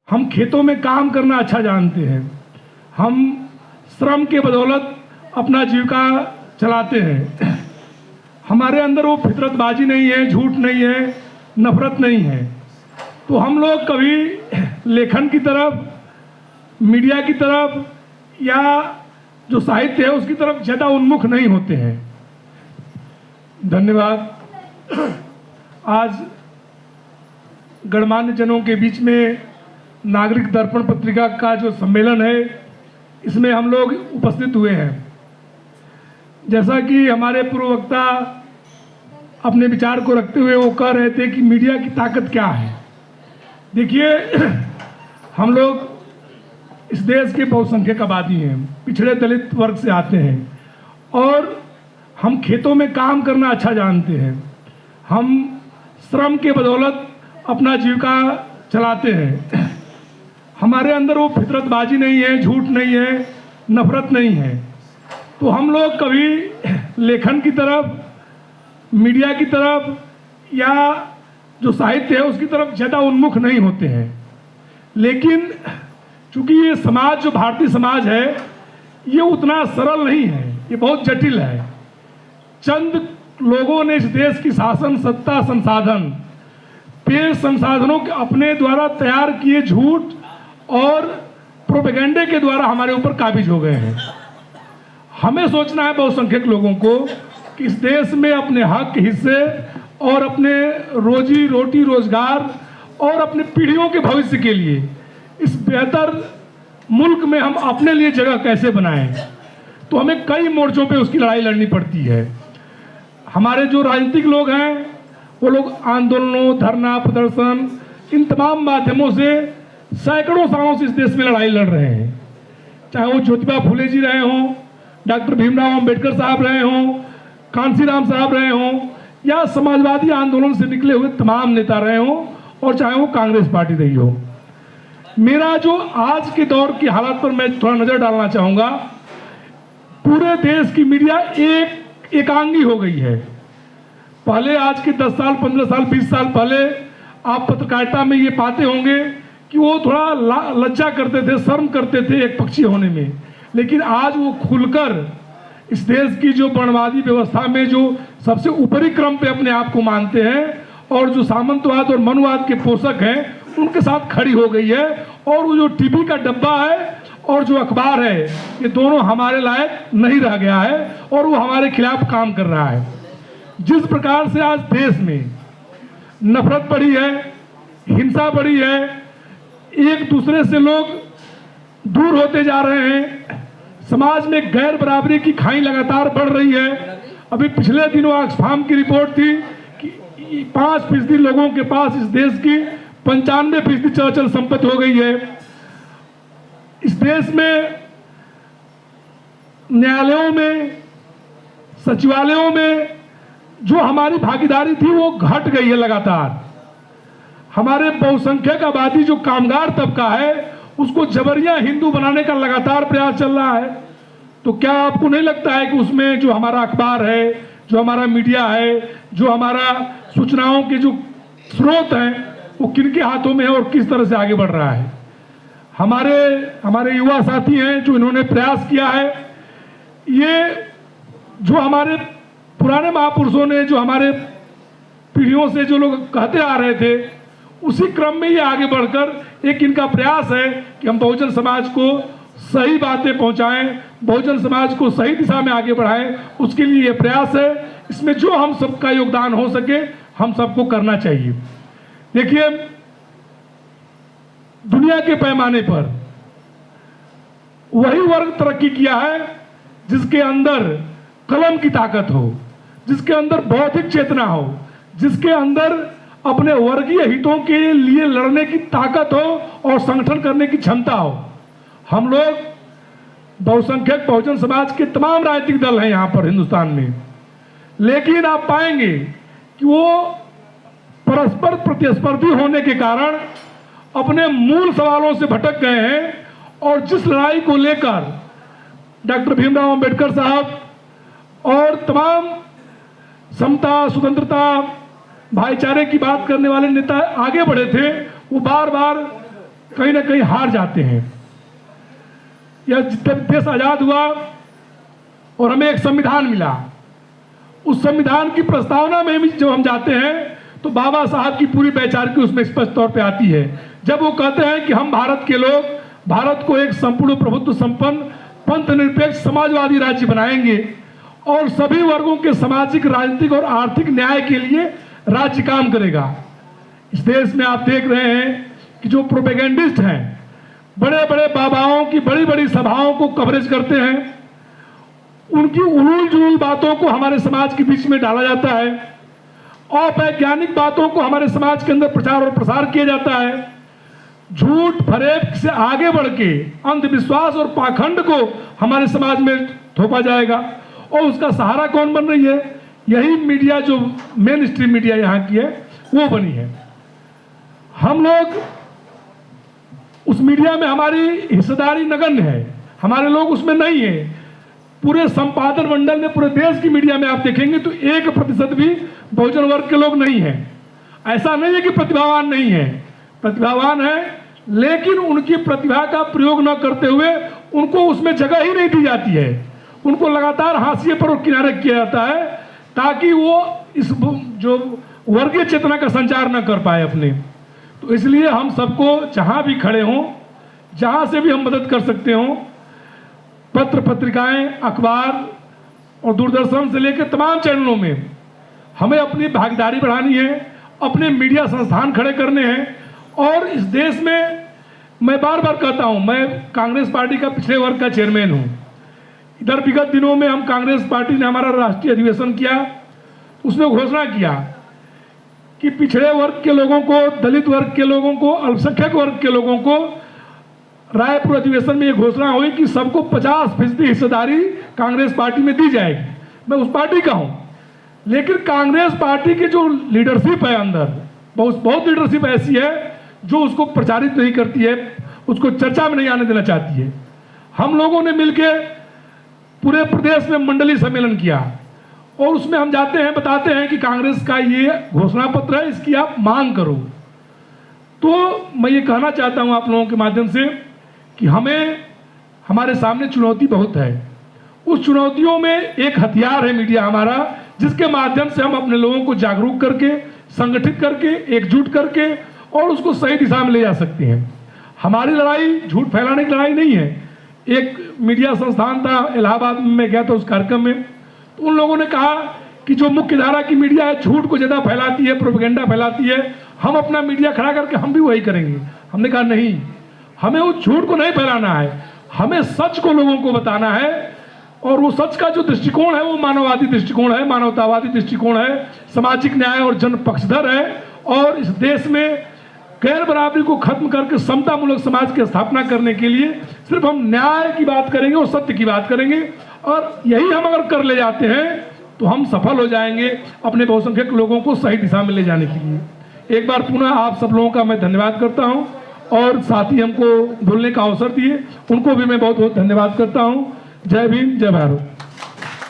हम खेतों में काम करना अच्छा जानते हैं। हम श्रम के बदौलत अपना जीविका चलाते हैं। हमारे अंदर वो फितरतबाजी नहीं है, झूठ नहीं है, नफरत नहीं है। तो हम लोग कभी लेखन की तरफ, मीडिया की तरफ या जो साहित्य है उसकी तरफ ज़्यादा उन्मुख नहीं होते हैं। धन्यवाद। आज गणमान्य जनों के बीच में नागरिक दर्पण पत्रिका का जो सम्मेलन है, इसमें हम लोग उपस्थित हुए हैं। जैसा कि हमारे पूर्व वक्ता अपने विचार को रखते हुए वो कह रहे थे कि मीडिया की ताकत क्या है। देखिए, हम लोग इस देश के बहुसंख्यक आबादी हैं, पिछड़े दलित वर्ग से आते हैं और हम खेतों में काम करना अच्छा जानते हैं। हम श्रम के बदौलत अपना जीविका चलाते हैं। हमारे अंदर वो फितरतबाजी नहीं है, झूठ नहीं है, नफरत नहीं है। तो हम लोग कभी लेखन की तरफ, मीडिया की तरफ या जो साहित्य है उसकी तरफ ज़्यादा उन्मुख नहीं होते हैं। लेकिन चूँकि ये समाज, जो भारतीय समाज है, ये उतना सरल नहीं है, ये बहुत जटिल है। चंद लोगों ने इस देश की शासन सत्ता, संसाधन, पेय संसाधनों के अपने द्वारा तैयार किए झूठ और प्रोपेगेंडे के द्वारा हमारे ऊपर काबिज हो गए हैं। हमें सोचना है बहुसंख्यक लोगों को कि इस देश में अपने हक, हिस्से और अपने रोजी रोटी, रोजगार और अपने पीढ़ियों के भविष्य के लिए इस बेहतर मुल्क में हम अपने लिए जगह कैसे बनाएं। तो हमें कई मोर्चों पे उसकी लड़ाई लड़नी पड़ती है। हमारे जो राजनीतिक लोग हैं वो लोग आंदोलनों, धरना, प्रदर्शन, इन तमाम माध्यमों से सैकड़ों सालों से इस देश में लड़ाई लड़ रहे हैं। चाहे वो ज्योतिबा फुले जी रहे हों, डॉक्टर भीमराव अंबेडकर साहब रहे हों, कांसीराम साहब रहे हों, या समाजवादी आंदोलन से निकले हुए तमाम नेता रहे हों, और चाहे वो कांग्रेस पार्टी रही हो। मेरा जो आज के दौर की हालत पर मैं थोड़ा नज़र डालना चाहूँगा। पूरे देश की मीडिया एकांगी हो गई है। पहले, आज के 10 साल, 15 साल, 20 साल पहले आप पत्रकारिता में ये पाते होंगे कि वो थोड़ा लज्जा करते थे, शर्म करते थे एक पक्षी होने में। लेकिन आज वो खुलकर इस देश की जो वर्णवादी व्यवस्था में जो सबसे ऊपरी क्रम पे अपने आप को मानते हैं और जो सामंतवाद और मनुवाद के पोषक हैं, उनके साथ खड़ी हो गई है। और वो जो टीवी का डब्बा है और जो अखबार है, ये दोनों हमारे लायक नहीं रह गया है और वो हमारे खिलाफ काम कर रहा है। जिस प्रकार से आज देश में नफरत बढ़ी है, हिंसा बढ़ी है, एक दूसरे से लोग दूर होते जा रहे हैं, समाज में गैर बराबरी की खाई लगातार बढ़ रही है। अभी पिछले दिनों ऑक्सफाम की रिपोर्ट थी कि 5% लोगों के पास इस देश की 95% चल संपत्ति हो गई है। इस देश में न्यायालयों में, सचिवालयों में जो हमारी भागीदारी थी वो घट गई है लगातार। हमारे बहुसंख्यक आबादी, जो कामगार तबका है, उसको जबरिया हिंदू बनाने का लगातार प्रयास चल रहा है। तो क्या आपको नहीं लगता है कि उसमें जो हमारा अखबार है, जो हमारा मीडिया है, जो हमारा सूचनाओं के जो स्रोत हैं, वो किनके हाथों में है और किस तरह से आगे बढ़ रहा है? हमारे युवा साथी हैं जो इन्होंने प्रयास किया है। ये जो हमारे पुराने महापुरुषों ने, जो हमारे पीढ़ियों से जो लोग कहते आ रहे थे, उसी क्रम में ये आगे बढ़कर एक इनका प्रयास है कि हम बहुजन समाज को सही बातें पहुंचाएं, बहुजन समाज को सही दिशा में आगे बढ़ाएं। उसके लिए ये प्रयास है। इसमें जो हम सबका योगदान हो सके, हम सबको करना चाहिए। देखिए, दुनिया के पैमाने पर वही वर्ग तरक्की किया है जिसके अंदर कलम की ताकत हो, जिसके अंदर बौद्धिक चेतना हो, जिसके अंदर अपने वर्गीय हितों के लिए लड़ने की ताकत हो और संगठन करने की क्षमता हो। हम लोग बहुसंख्यक बहुजन समाज के तमाम राजनीतिक दल हैं यहाँ पर हिंदुस्तान में, लेकिन आप पाएंगे कि वो परस्पर प्रतिस्पर्धी होने के कारण अपने मूल सवालों से भटक गए हैं। और जिस लड़ाई को लेकर डॉक्टर भीमराव अंबेडकर साहब और तमाम समता, स्वतंत्रता, भाईचारे की बात करने वाले नेता आगे बढ़े थे, वो बार बार कहीं ना कहीं हार जाते हैं। यह जब देश आज़ाद हुआ और हमें एक संविधान मिला, उस संविधान की प्रस्तावना में भी जब हम जाते हैं तो बाबा साहब की पूरी वैचारिकी उसमें स्पष्ट तौर पे आती है। जब वो कहते हैं कि हम भारत के लोग भारत को एक संपूर्ण प्रभुत्व संपन्न पंथ निरपेक्ष समाजवादी राज्य बनाएंगे और सभी वर्गों के सामाजिक, राजनीतिक और आर्थिक न्याय के लिए राज्य काम करेगा। इस देश में आप देख रहे हैं कि जो प्रोपेगेंडिस्ट हैं, बड़े बड़े बाबाओं की बड़ी बड़ी सभाओं को कवरेज करते हैं, उनकी उलूल जुलूल बातों को हमारे समाज के बीच में डाला जाता है, अवैज्ञानिक बातों को हमारे समाज के अंदर प्रचार और प्रसार किया जाता है, झूठ फरेब से आगे बढ़ के अंधविश्वास और पाखंड को हमारे समाज में थोपा जाएगा। और उसका सहारा कौन बन रही है? यही मीडिया, जो मेन स्ट्रीम मीडिया यहाँ की है, वो बनी है। हम लोग उस मीडिया में, हमारी हिस्सेदारी नगण्य है, हमारे लोग उसमें नहीं है। पूरे संपादन मंडल में, पूरे देश की मीडिया में आप देखेंगे तो 1% भी बहुजन वर्ग के लोग नहीं हैं। ऐसा नहीं है कि प्रतिभावान नहीं है, प्रतिभावान है, लेकिन उनकी प्रतिभा का प्रयोग न करते हुए उनको उसमें जगह ही नहीं दी जाती है। उनको लगातार हाशिए पर किनारे किया जाता है ताकि वो इस जो वर्गीय चेतना का संचार न कर पाए अपने। तो इसलिए हम सबको जहां भी खड़े हों, जहां से भी हम मदद कर सकते हों, पत्र पत्रिकाएं, अखबार और दूरदर्शन से लेकर तमाम चैनलों में हमें अपनी भागीदारी बढ़ानी है, अपने मीडिया संस्थान खड़े करने हैं। और इस देश में मैं बार बार कहता हूं, मैं कांग्रेस पार्टी का पिछड़े वर्ग का चेयरमैन हूं। इधर विगत दिनों में हम कांग्रेस पार्टी ने हमारा राष्ट्रीय अधिवेशन किया, उसमें घोषणा किया कि पिछड़े वर्ग के लोगों को, दलित वर्ग के लोगों को, अल्पसंख्यक वर्ग के लोगों को रायपुर अधिवेशन में ये घोषणा हुई कि सबको 50% हिस्सेदारी कांग्रेस पार्टी में दी जाएगी। मैं उस पार्टी का हूं, लेकिन कांग्रेस पार्टी की जो लीडरशिप है अंदर, बहुत लीडरशिप ऐसी है जो उसको प्रचारित नहीं करती है, उसको चर्चा में नहीं आने देना चाहती है। हम लोगों ने मिलकर पूरे प्रदेश में मंडलीय सम्मेलन किया और उसमें हम जाते हैं, बताते हैं कि कांग्रेस का ये घोषणा पत्र है, इसकी आप मांग करो। तो मैं ये कहना चाहता हूं आप लोगों के माध्यम से कि हमारे सामने चुनौती बहुत है। उस चुनौतियों में एक हथियार है मीडिया हमारा, जिसके माध्यम से हम अपने लोगों को जागरूक करके, संगठित करके, एकजुट करके और उसको सही दिशा में ले जा सकते हैं। हमारी लड़ाई झूठ फैलाने की लड़ाई नहीं है। एक मीडिया संस्थान था इलाहाबाद में, मैं गया था उस कार्यक्रम में, तो उन लोगों ने कहा कि जो मुख्य धारा की मीडिया है झूठ को ज़्यादा फैलाती है, प्रोपेगेंडा फैलाती है, हम अपना मीडिया खड़ा करके हम भी वही करेंगे। हमने कहा नहीं, हमें उस झूठ को नहीं फैलाना है, हमें सच को लोगों को बताना है। और वो सच का जो दृष्टिकोण है वो मानववादी दृष्टिकोण है, मानवतावादी दृष्टिकोण है, सामाजिक न्याय और जन पक्षधर है। और इस देश में गैर बराबरी को खत्म करके समतामूलक समाज की स्थापना करने के लिए सिर्फ हम न्याय की बात करेंगे और सत्य की बात करेंगे। और यही हम अगर कर ले जाते हैं तो हम सफल हो जाएंगे अपने बहुसंख्यक लोगों को सही दिशा में ले जाने के लिए। एक बार पुनः आप सब लोगों का मैं धन्यवाद करता हूं और साथ ही हमको बोलने का अवसर दिए, उनको भी मैं बहुत बहुत धन्यवाद करता हूं। जय भीम, जय भारत।